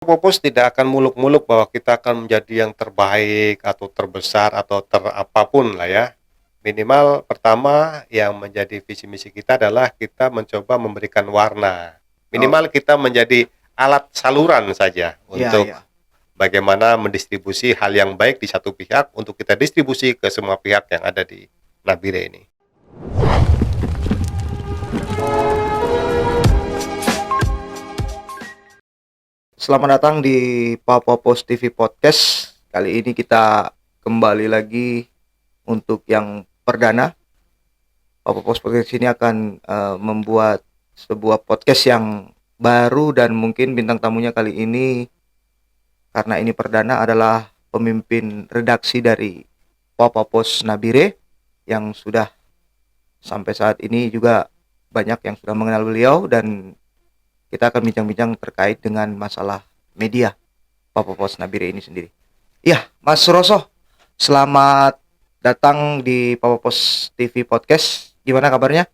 Purpose tidak akan muluk-muluk bahwa kita akan menjadi yang terbaik atau terbesar atau terapapun lah ya. Minimal pertama yang menjadi visi misi kita adalah kita mencoba memberikan warna. Oh, Minimal kita menjadi alat saluran saja iya untuk iya. bagaimana mendistribusi hal yang baik di satu pihak untuk kita distribusi ke semua pihak yang ada di Nabire ini. Selamat datang di Papua Post TV Podcast. Kali ini kita kembali lagi untuk yang perdana. Papua Post Podcast ini akan membuat sebuah podcast yang baru dan mungkin bintang tamunya kali ini karena ini perdana adalah pemimpin redaksi dari Papua Post Nabire yang sudah sampai saat ini juga banyak yang sudah mengenal beliau dan kita akan bincang-bincang terkait dengan masalah media Papua Post Nabire ini sendiri. Iya, Mas Roso, selamat datang di Papua Post TV Podcast. Gimana kabarnya?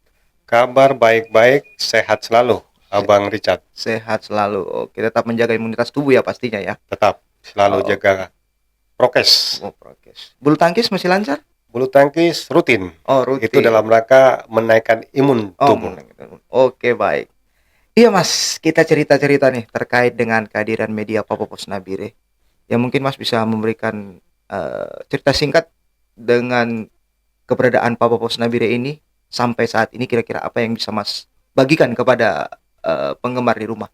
Kabar baik-baik, sehat selalu, Se- Abang Richard. Sehat selalu. Oke, tetap menjaga imunitas tubuh ya pastinya ya. Tetap selalu Oh, jaga prokes. prokes. Bulu tangkis masih lancar? Bulu tangkis rutin. Oh, Itu rutin. dalam rangka menaikkan imun Oh, tubuh. oke, baik. Iya Mas, kita cerita-cerita nih terkait dengan kehadiran media Papua Post Nabire. Ya mungkin Mas bisa memberikan cerita singkat dengan keberadaan Papua Post Nabire ini sampai saat ini kira-kira apa yang bisa Mas bagikan kepada penggemar di rumah.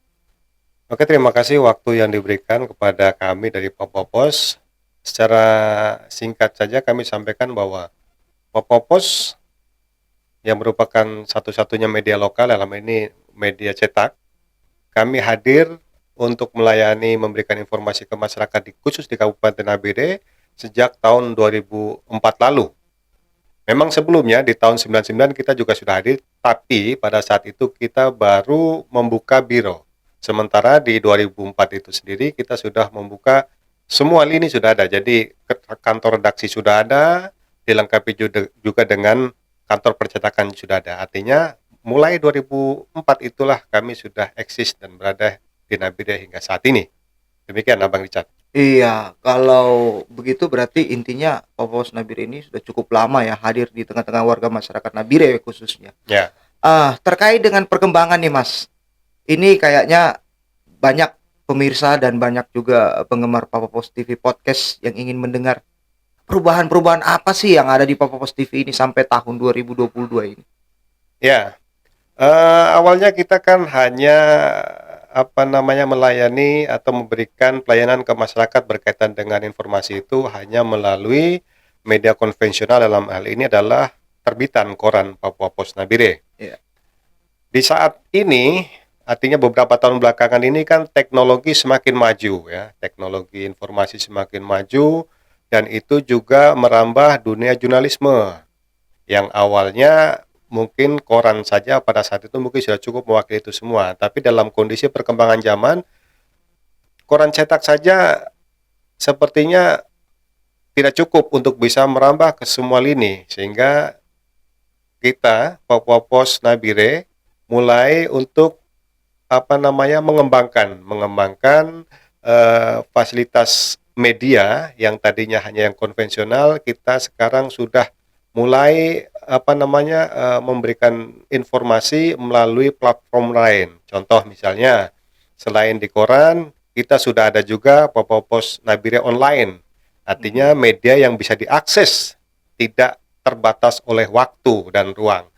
Oke, terima kasih waktu yang diberikan kepada kami dari Papua Pos. Secara singkat saja kami sampaikan bahwa Papua Pos yang merupakan satu-satunya media lokal dalam ini media cetak, kami hadir untuk melayani memberikan informasi ke masyarakat khusus di Kabupaten Nabire sejak tahun 2004 lalu. Memang sebelumnya di tahun 99 kita juga sudah hadir, tapi pada saat itu kita baru membuka biro. Sementara di 2004 itu sendiri kita sudah membuka semua lini sudah ada. Jadi kantor redaksi sudah ada, dilengkapi juga dengan kantor percetakan sudah ada. Artinya mulai 2004 itulah kami sudah eksis dan berada di Nabire hingga saat ini. Demikian Abang Richard. Iya, kalau begitu berarti intinya Papua Post Nabire ini sudah cukup lama ya hadir di tengah-tengah warga masyarakat Nabire khususnya. Ya. Terkait dengan perkembangan nih Mas, ini kayaknya banyak pemirsa dan banyak juga penggemar Papua Post TV Podcast yang ingin mendengar perubahan-perubahan apa sih yang ada di Papua Post TV ini sampai tahun 2022 ini? Ya, awalnya kita kan hanya melayani atau memberikan pelayanan ke masyarakat berkaitan dengan informasi itu hanya melalui media konvensional, dalam hal ini adalah terbitan koran Papua Post Nabire. Iya. Di saat ini, artinya beberapa tahun belakangan ini kan teknologi semakin maju ya, teknologi informasi semakin maju dan itu juga merambah dunia jurnalisme yang awalnya mungkin koran saja pada saat itu mungkin sudah cukup mewakili itu semua. Tapi dalam kondisi perkembangan zaman, koran cetak saja sepertinya tidak cukup untuk bisa merambah ke semua lini. Sehingga kita, Papua Post Nabire, mulai untuk mengembangkan fasilitas media yang tadinya hanya yang konvensional, kita sekarang sudah mulai memberikan informasi melalui platform lain. Contoh misalnya, selain di koran, kita sudah ada juga Papua Post Nabire online. Artinya media yang bisa diakses, tidak terbatas oleh waktu dan ruang.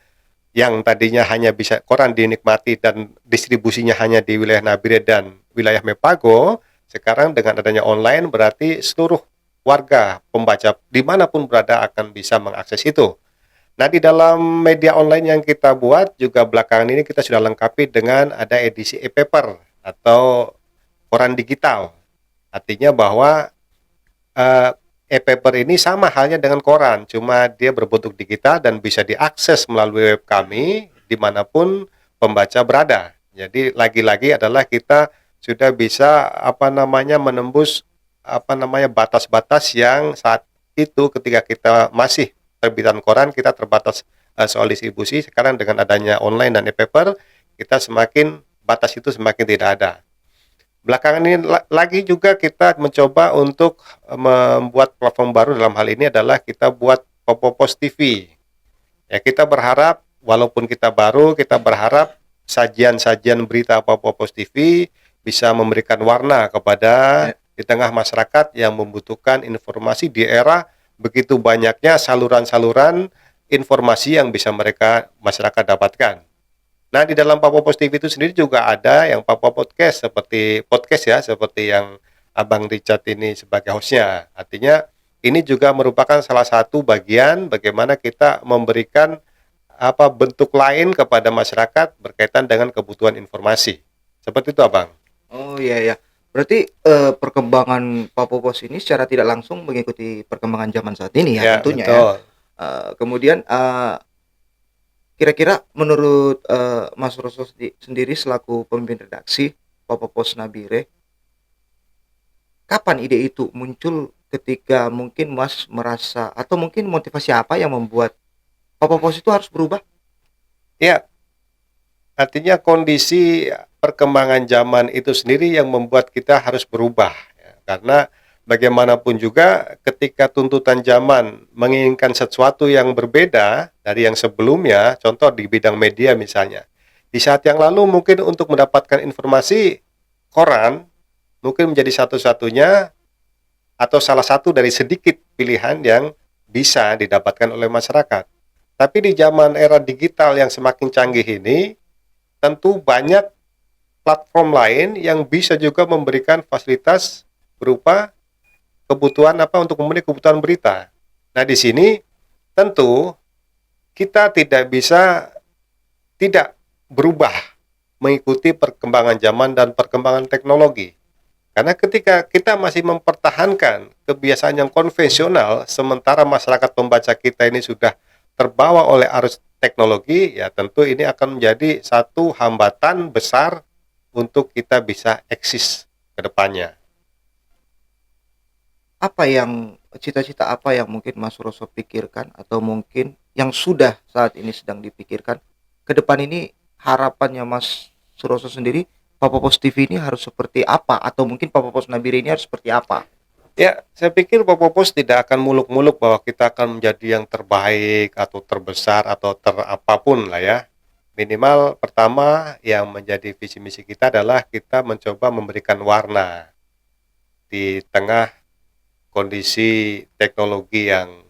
Yang tadinya hanya bisa koran dinikmati dan distribusinya hanya di wilayah Nabire dan wilayah Mepago, sekarang dengan adanya online berarti seluruh warga pembaca dimanapun berada akan bisa mengakses itu. Nah, di dalam media online yang kita buat juga belakangan ini kita sudah lengkapi dengan ada edisi e-paper atau koran digital. Artinya bahwa eh, e-paper ini sama halnya dengan koran, cuma dia berbentuk digital dan bisa diakses melalui web kami dimanapun pembaca berada. Jadi lagi-lagi adalah kita sudah bisa menembus batas-batas yang saat itu ketika kita masih terbitan koran kita terbatas soal distribusi. Sekarang dengan adanya online dan e-paper kita semakin batas itu semakin tidak ada. Belakangan ini lagi juga kita mencoba untuk membuat platform baru, dalam hal ini adalah kita buat Popopos TV. Ya, kita berharap walaupun kita baru, kita berharap sajian-sajian berita Popopos TV bisa memberikan warna kepada di tengah masyarakat yang membutuhkan informasi di era begitu banyaknya saluran-saluran informasi yang bisa masyarakat dapatkan. Nah, di dalam Popopos TV itu sendiri juga ada yang Papa Podcast, seperti podcast ya, seperti yang Abang Richard ini sebagai hostnya. Artinya ini juga merupakan salah satu bagian bagaimana kita memberikan bentuk lain kepada masyarakat berkaitan dengan kebutuhan informasi. Seperti itu, Abang. Oh iya ya. Berarti perkembangan Papopos ini secara tidak langsung mengikuti perkembangan zaman saat ini ya, tentunya betul. Kemudian kira-kira menurut Mas Rosso sendiri selaku pemimpin redaksi Papopos Nabire, kapan ide itu muncul, ketika mungkin Mas merasa atau mungkin motivasi apa yang membuat Papopos itu harus berubah? Ya, artinya kondisi perkembangan zaman itu sendiri yang membuat kita harus berubah. Ya, karena bagaimanapun juga ketika tuntutan zaman menginginkan sesuatu yang berbeda dari yang sebelumnya, contoh di bidang media misalnya. Di saat yang lalu mungkin untuk mendapatkan informasi, koran mungkin menjadi satu-satunya atau salah satu dari sedikit pilihan yang bisa didapatkan oleh masyarakat. Tapi di zaman era digital yang semakin canggih ini, tentu banyak platform lain yang bisa juga memberikan fasilitas berupa kebutuhan untuk memenuhi kebutuhan berita. Nah, di sini tentu kita tidak bisa tidak berubah mengikuti perkembangan zaman dan perkembangan teknologi. Karena ketika kita masih mempertahankan kebiasaan yang konvensional, sementara masyarakat pembaca kita ini sudah terbawa oleh arus teknologi, ya tentu ini akan menjadi satu hambatan besar untuk kita bisa eksis ke depannya. Cita-cita apa yang mungkin Mas Rosso pikirkan atau mungkin yang sudah saat ini sedang dipikirkan ke depan ini, harapannya Mas Rosso sendiri, Papopos TV ini harus seperti apa, atau mungkin Papopos Nabire ini harus seperti apa? Ya, saya pikir Popopos tidak akan muluk-muluk bahwa kita akan menjadi yang terbaik atau terbesar atau terapapun lah ya. Minimal pertama yang menjadi visi misi kita adalah kita mencoba memberikan warna di tengah kondisi teknologi yang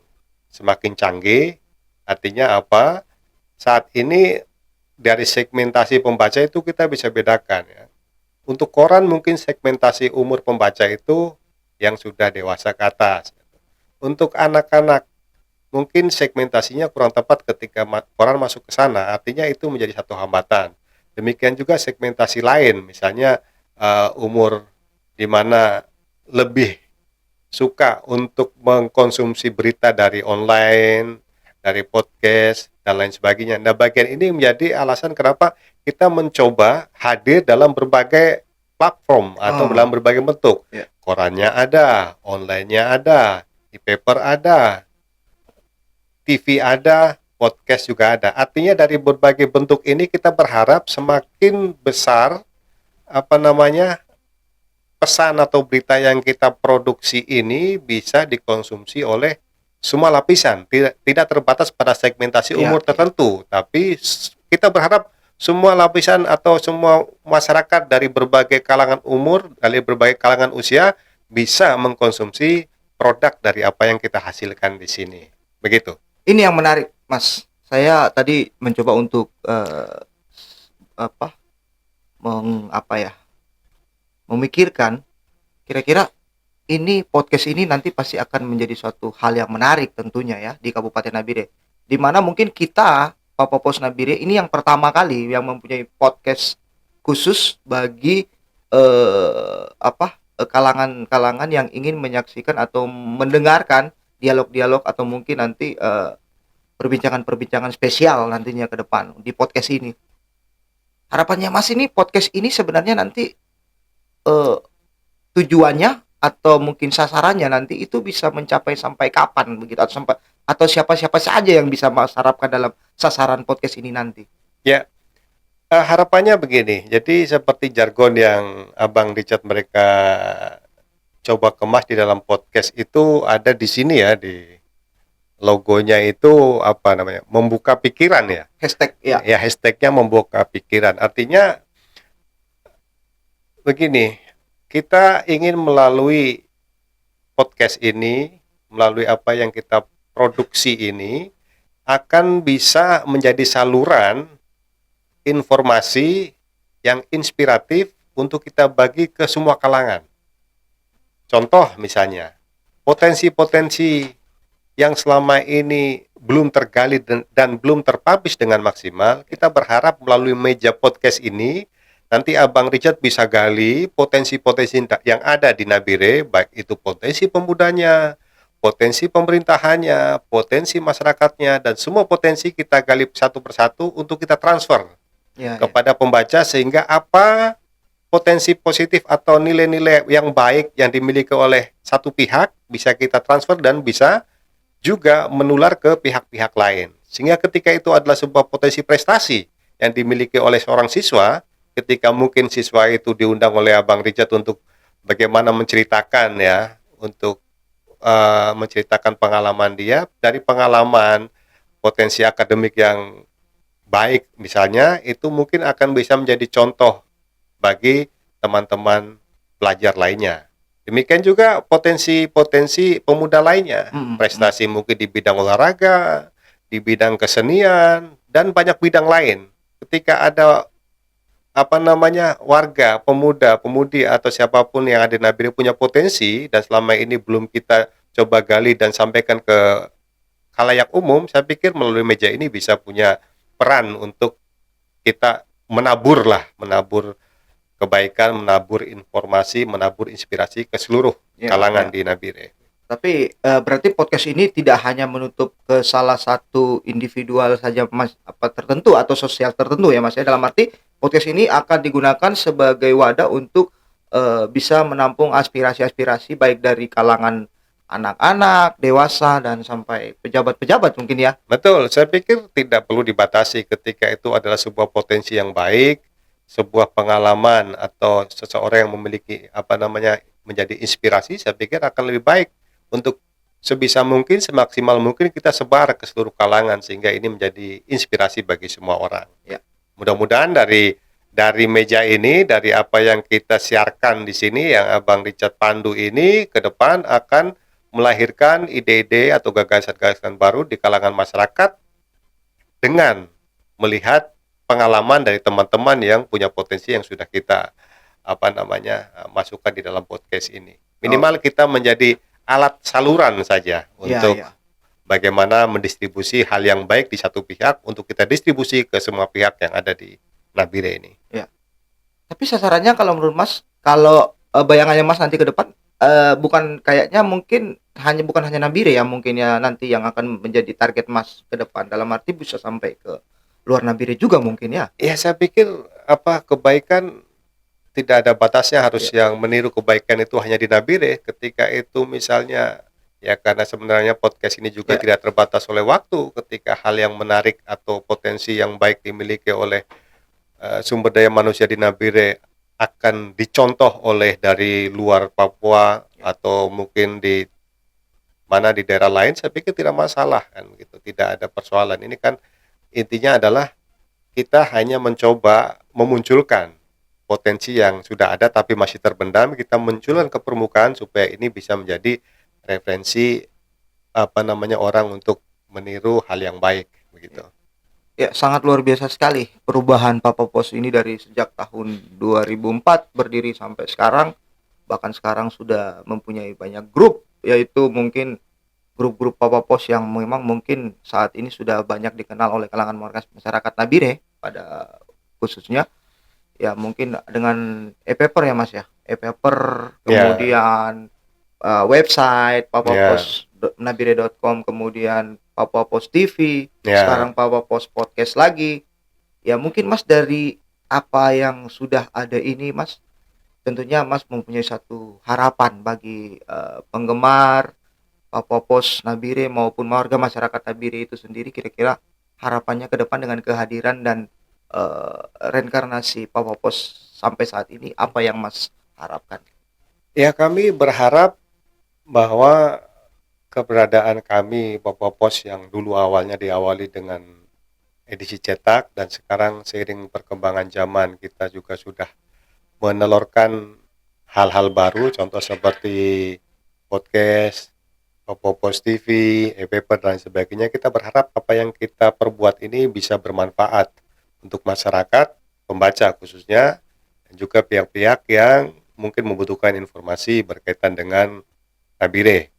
semakin canggih. Artinya apa? Saat ini dari segmentasi pembaca itu kita bisa bedakan ya. Untuk koran mungkin segmentasi umur pembaca itu yang sudah dewasa ke atas. Untuk anak-anak mungkin segmentasinya kurang tepat ketika koran masuk ke sana, artinya itu menjadi satu hambatan. Demikian juga segmentasi lain, misalnya umur di mana lebih suka untuk mengkonsumsi berita dari online, dari podcast, dan lain sebagainya. Nah, bagian ini menjadi alasan kenapa kita mencoba hadir dalam berbagai platform atau dalam berbagai bentuk. Yeah. Korannya ada, online-nya ada, e-paper ada, TV ada, podcast juga ada. Artinya dari berbagai bentuk ini kita berharap semakin besar pesan atau berita yang kita produksi ini bisa dikonsumsi oleh semua lapisan, tidak terbatas pada segmentasi umur tertentu, tapi kita berharap semua lapisan atau semua masyarakat dari berbagai kalangan umur, dari berbagai kalangan usia bisa mengkonsumsi produk dari apa yang kita hasilkan di sini. Begitu. Ini yang menarik, Mas. Saya tadi mencoba untuk memikirkan kira-kira ini podcast ini nanti pasti akan menjadi suatu hal yang menarik tentunya ya di Kabupaten Nabire. Di mana mungkin kita Papopos Nabire ini yang pertama kali yang mempunyai podcast khusus bagi kalangan-kalangan yang ingin menyaksikan atau mendengarkan dialog-dialog atau mungkin nanti perbincangan-perbincangan spesial nantinya ke depan di podcast ini. Harapannya Mas, ini podcast ini sebenarnya nanti tujuannya atau mungkin sasarannya nanti itu bisa mencapai sampai kapan begitu, atau siapa-siapa saja yang bisa Mas harapkan dalam sasaran podcast ini nanti? Ya, Harapannya begini, jadi seperti jargon yang Abang Richard mereka coba kemas di dalam podcast itu ada di sini ya, di logonya itu apa namanya, membuka pikiran ya. Hashtag ya. Ya hashtagnya membuka pikiran. Artinya begini, kita ingin melalui podcast ini, melalui apa yang kita produksi ini, akan bisa menjadi saluran informasi yang inspiratif untuk kita bagi ke semua kalangan. Contoh misalnya, potensi-potensi yang selama ini belum tergali dan belum terpublish dengan maksimal, kita berharap melalui meja podcast ini, nanti Abang Richard bisa gali potensi-potensi yang ada di Nabire, baik itu potensi pemudanya, potensi pemerintahannya, potensi masyarakatnya, dan semua potensi kita gali satu persatu untuk kita transfer Ya, ya. kepada pembaca, sehingga apa potensi positif atau nilai-nilai yang baik yang dimiliki oleh satu pihak bisa kita transfer dan bisa juga menular ke pihak-pihak lain. Sehingga ketika itu adalah sebuah potensi prestasi yang dimiliki oleh seorang siswa, ketika mungkin siswa itu diundang oleh Abang Richard untuk bagaimana menceritakan ya, untuk menceritakan pengalaman dia, dari pengalaman potensi akademik yang baik misalnya, itu mungkin akan bisa menjadi contoh bagi teman-teman pelajar lainnya. Demikian juga potensi-potensi pemuda lainnya, prestasi mungkin di bidang olahraga, di bidang kesenian, dan banyak bidang lain. Ketika ada apa namanya warga, pemuda, pemudi atau siapapun yang ada di Nabire punya potensi dan selama ini belum kita coba gali dan sampaikan ke khalayak umum, saya pikir melalui meja ini bisa punya peran untuk kita menabur kebaikan, menabur informasi, menabur inspirasi ke seluruh Ya, kalangan ya. di Nabire. Tapi berarti podcast ini tidak hanya menutup ke salah satu individual saja, Mas, apa tertentu atau sosial tertentu ya, Mas, ya. Dalam arti podcast ini akan digunakan sebagai wadah untuk bisa menampung aspirasi-aspirasi baik dari kalangan anak-anak, dewasa dan sampai pejabat-pejabat mungkin ya. Betul, saya pikir tidak perlu dibatasi ketika itu adalah sebuah potensi yang baik, sebuah pengalaman atau seseorang yang memiliki apa namanya menjadi inspirasi, saya pikir akan lebih baik untuk sebisa mungkin, semaksimal mungkin kita sebar ke seluruh kalangan sehingga ini menjadi inspirasi bagi semua orang. Ya. Mudah-mudahan dari meja ini, dari apa yang kita siarkan di sini yang Abang Richard pandu ini ke depan akan melahirkan ide-ide atau gagasan-gagasan baru di kalangan masyarakat dengan melihat pengalaman dari teman-teman yang punya potensi yang sudah kita apa namanya masukkan di dalam podcast ini. Minimal kita menjadi alat saluran saja untuk Ya. bagaimana mendistribusi hal yang baik di satu pihak untuk kita distribusi ke semua pihak yang ada di Nabire ini. Ya. Tapi sasarannya kalau menurut Mas, kalau bayangannya Mas nanti ke depan, bukan kayaknya mungkin bukan hanya Nabire ya mungkin ya nanti yang akan menjadi target Mas ke depan, dalam arti bisa sampai ke luar Nabire juga mungkin ya? Ya saya pikir apa kebaikan tidak ada batasnya, harus Ya. yang meniru kebaikan itu hanya di Nabire. Ketika itu misalnya ya karena sebenarnya podcast ini juga Ya. tidak terbatas oleh waktu, ketika hal yang menarik atau potensi yang baik dimiliki oleh sumber daya manusia di Nabire akan dicontoh oleh dari luar Papua atau mungkin di mana di daerah lain, saya pikir tidak masalah kan gitu, tidak ada persoalan. Ini kan intinya adalah kita hanya mencoba memunculkan potensi yang sudah ada tapi masih terpendam, kita munculkan ke permukaan supaya ini bisa menjadi referensi apa namanya orang untuk meniru hal yang baik begitu. Ya, sangat luar biasa sekali perubahan Papa Pos ini dari sejak tahun 2004 berdiri sampai sekarang. Bahkan sekarang sudah mempunyai banyak grup, yaitu mungkin grup-grup Papa Pos yang memang mungkin saat ini sudah banyak dikenal oleh kalangan masyarakat Nabire pada khususnya. Ya mungkin dengan e-paper ya Mas ya. E-paper, kemudian website papapos.nabire.com, kemudian Papa Pos TV, sekarang Papa Pos Podcast lagi. Ya mungkin Mas dari apa yang sudah ada ini Mas, tentunya Mas mempunyai satu harapan bagi penggemar Papa Pos Nabire maupun warga masyarakat Nabire itu sendiri, kira-kira harapannya ke depan dengan kehadiran dan reinkarnasi Papa Pos sampai saat ini, apa yang Mas harapkan? Ya, kami berharap bahwa keberadaan kami Pos yang dulu awalnya diawali dengan edisi cetak dan sekarang seiring perkembangan zaman kita juga sudah menelurkan hal-hal baru, contoh seperti podcast, Pos TV, e-paper dan sebagainya. Kita berharap apa yang kita perbuat ini bisa bermanfaat untuk masyarakat, pembaca khususnya, dan juga pihak-pihak yang mungkin membutuhkan informasi berkaitan dengan Nabire.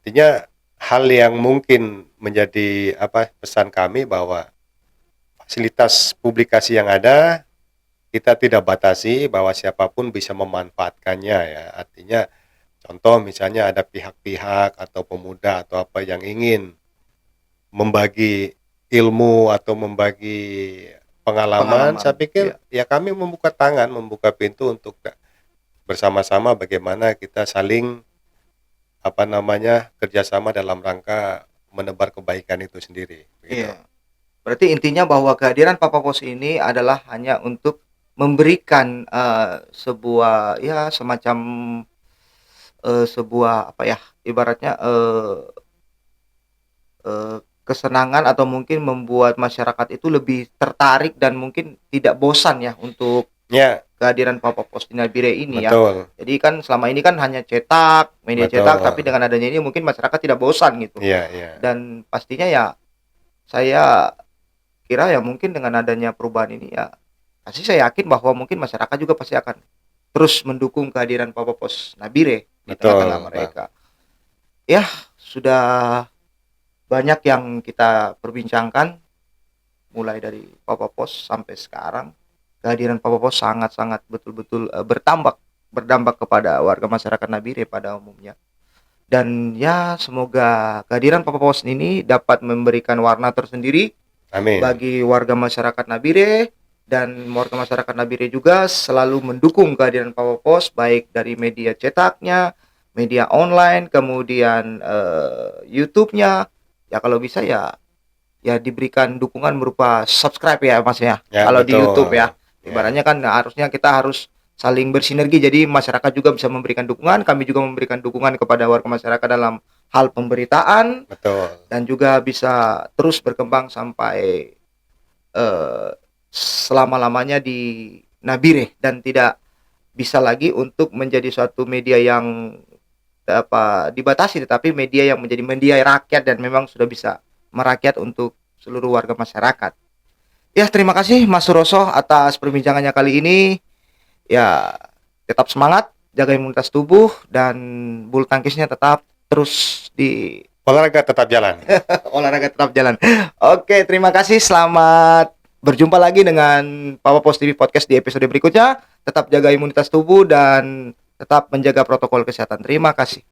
Artinya hal yang mungkin menjadi pesan kami bahwa fasilitas publikasi yang ada kita tidak batasi bahwa siapapun bisa memanfaatkannya ya. Artinya contoh misalnya ada pihak-pihak atau pemuda atau apa yang ingin membagi ilmu atau membagi pengalaman, saya pikir ya kami membuka tangan, membuka pintu untuk bersama-sama bagaimana kita saling kerjasama dalam rangka menebar kebaikan itu sendiri. Begitu. Iya. Berarti intinya bahwa kehadiran Papa Pos ini adalah hanya untuk memberikan sebuah ya semacam sebuah apa ya ibaratnya kesenangan atau mungkin membuat masyarakat itu lebih tertarik dan mungkin tidak bosan ya untuk Ya, kehadiran Papa Pos di Nabire ini ya. betul. Jadi kan selama ini kan hanya cetak, media Betul. cetak, tapi dengan adanya ini mungkin masyarakat tidak bosan gitu. Iya, iya. Dan pastinya ya saya kira ya mungkin dengan adanya perubahan ini ya pasti saya yakin bahwa mungkin masyarakat juga pasti akan terus mendukung kehadiran Papa Pos Nabire di Betul, tengah-tengah mereka. Ya, sudah banyak yang kita perbincangkan mulai dari Papa Pos sampai sekarang. Kehadiran Papa Pos sangat-sangat betul-betul berdampak kepada warga masyarakat Nabire pada umumnya. Dan ya semoga kehadiran Papa Pos ini dapat memberikan warna tersendiri Amin. bagi warga masyarakat Nabire, dan warga masyarakat Nabire juga selalu mendukung kehadiran Papa Pos baik dari media cetaknya, media online, kemudian YouTube-nya. Ya kalau bisa ya diberikan dukungan berupa subscribe ya Mas ya. Ya, Kalau di betul. YouTube ya. Ya. Ibaratnya kan harusnya kita harus saling bersinergi, jadi masyarakat juga bisa memberikan dukungan, kami juga memberikan dukungan kepada warga masyarakat dalam hal pemberitaan. Betul. Dan juga bisa terus berkembang sampai selama-lamanya di Nabire dan tidak bisa lagi untuk menjadi suatu media yang dibatasi, tetapi media yang menjadi media rakyat dan memang sudah bisa merakyat untuk seluruh warga masyarakat. Ya, terima kasih Mas Suroso atas perbincangannya kali ini. Ya, tetap semangat, jaga imunitas tubuh, dan bulu tangkisnya tetap terus di Olahraga tetap jalan. olahraga tetap jalan. Oke, terima kasih. Selamat berjumpa lagi dengan Papa Pos TV Podcast di episode berikutnya. Tetap jaga imunitas tubuh dan tetap menjaga protokol kesehatan. Terima kasih.